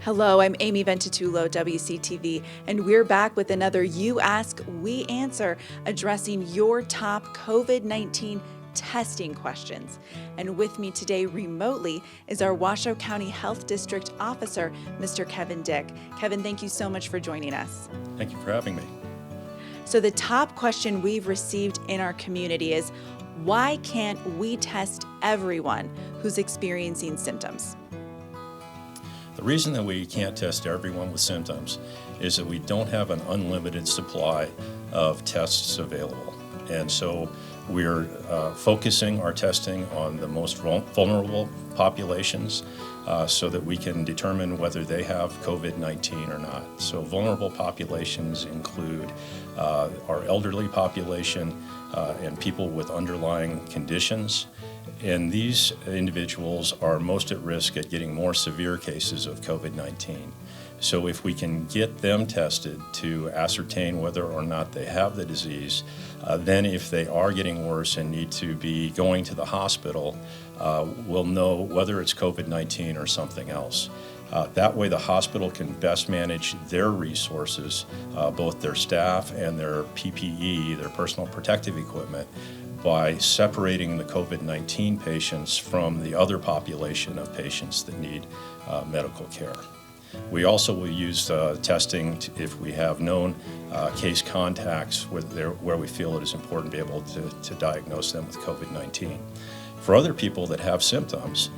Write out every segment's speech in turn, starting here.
Hello, I'm Amy Ventitulo, WCTV, and we're back with another You Ask, We Answer, addressing your top COVID-19 testing questions. And with me today remotely is our Washoe County Health District Officer, Mr. Kevin Dick. Kevin, thank you so much for joining us. Thank you for having me. So the top question we've received in our community is, why can't we test everyone who's experiencing symptoms? The reason that we can't test everyone with symptoms is that we don't have an unlimited supply of tests available. And so we're focusing our testing on the most vulnerable populations so that we can determine whether they have COVID-19 or not. So vulnerable populations include our elderly population and people with underlying conditions. And these individuals are most at risk at getting more severe cases of COVID-19. So if we can get them tested to ascertain whether or not they have the disease, then if they are getting worse and need to be going to the hospital, we'll know whether it's COVID-19 or something else. That way the hospital can best manage their resources, both their staff and their PPE, their personal protective equipment, by separating the COVID-19 patients from the other population of patients that need medical care. We also will use testing if we have known case contacts where we feel it is important to be able to diagnose them with COVID-19. For other people that have symptoms,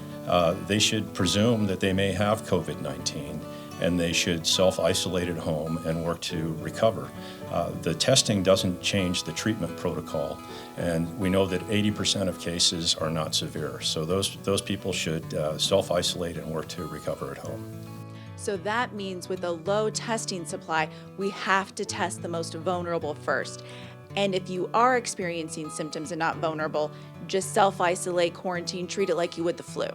they should presume that they may have COVID-19 and they should self-isolate at home and work to recover. The testing doesn't change the treatment protocol, and we know that 80% of cases are not severe. So those people should self-isolate and work to recover at home. So that means with a low testing supply, we have to test the most vulnerable first. And if you are experiencing symptoms and not vulnerable, just self-isolate, quarantine, treat it like you would the flu.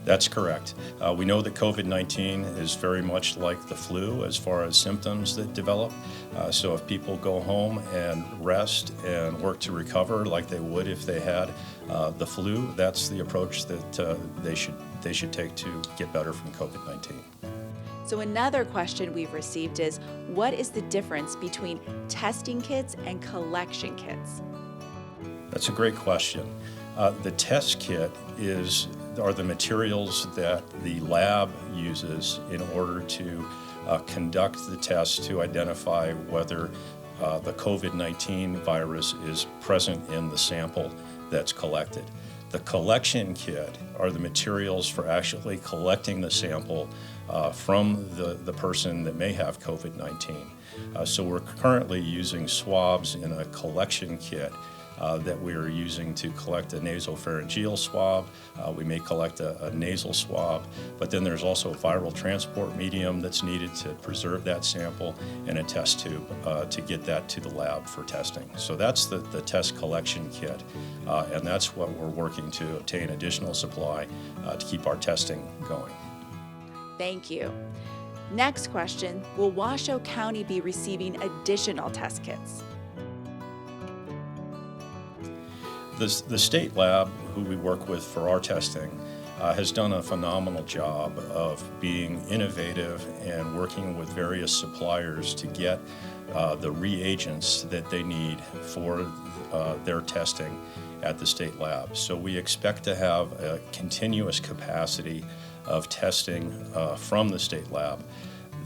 That's correct. We know that COVID-19 is very much like the flu as far as symptoms that develop. So if people go home and rest and work to recover like they would if they had the flu, that's the approach that they should take to get better from COVID-19. So another question we've received is, what is the difference between testing kits and collection kits? That's a great question. The test kit are the materials that the lab uses in order to conduct the test to identify whether the COVID-19 virus is present in the sample that's collected. The collection kit are the materials for actually collecting the sample from the person that may have COVID-19. So we're currently using swabs in a collection kit that we are using to collect a nasopharyngeal swab. We may collect a nasal swab, but then there's also a viral transport medium that's needed to preserve that sample and a test tube to get that to the lab for testing. So that's the test collection kit, and that's what we're working to obtain additional supply to keep our testing going. Thank you. Next question, will Washoe County be receiving additional test kits? The state lab, who we work with for our testing, has done a phenomenal job of being innovative and working with various suppliers to get the reagents that they need for their testing at the state lab. So we expect to have a continuous capacity of testing from the state lab.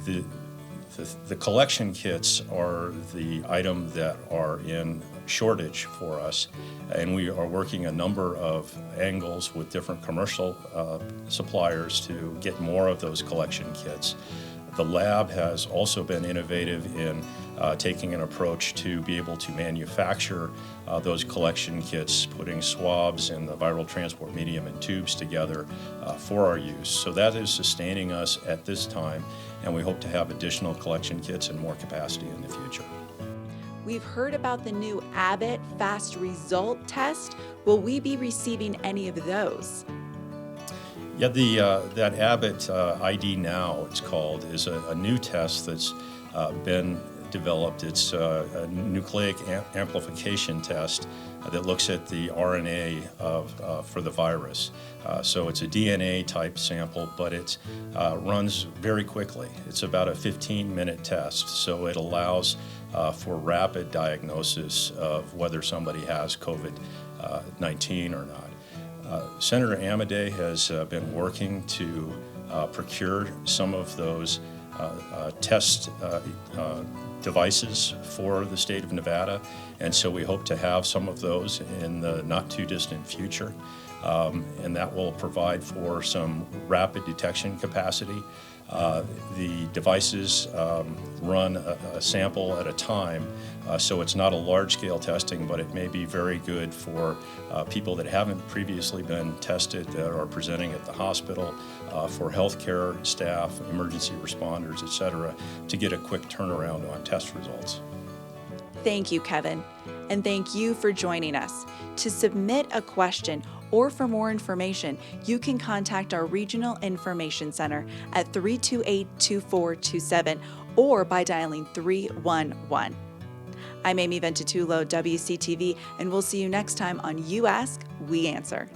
The collection kits are the item that are in shortage for us, and we are working a number of angles with different commercial suppliers to get more of those collection kits. The lab has also been innovative in taking an approach to be able to manufacture those collection kits, putting swabs and the viral transport medium and tubes together for our use. So that is sustaining us at this time, and we hope to have additional collection kits and more capacity in the future. We've heard about the new Abbott Fast Result test. Will we be receiving any of those? Yeah, that Abbott ID Now, it's called, is a new test that's been developed. It's a nucleic amplification test that looks at the RNA for the virus. So it's a DNA type sample, but it runs very quickly. It's about a 15-minute test, so it allows for rapid diagnosis of whether somebody has COVID-19 or not. Senator Amodei has been working to procure some of those test devices for the state of Nevada, and so we hope to have some of those in the not too distant future, and that will provide for some rapid detection capacity. The devices run a sample at a time, so it's not a large-scale testing, but it may be very good for people that haven't previously been tested that are presenting at the hospital, for healthcare staff, emergency responders, et cetera, to get a quick turnaround on test results. Thank you, Kevin. And thank you for joining us. To submit a question or for more information, you can contact our Regional Information Center at 328-2427 or by dialing 311. I'm Amy Ventitulo, WCTV, and we'll see you next time on You Ask, We Answer.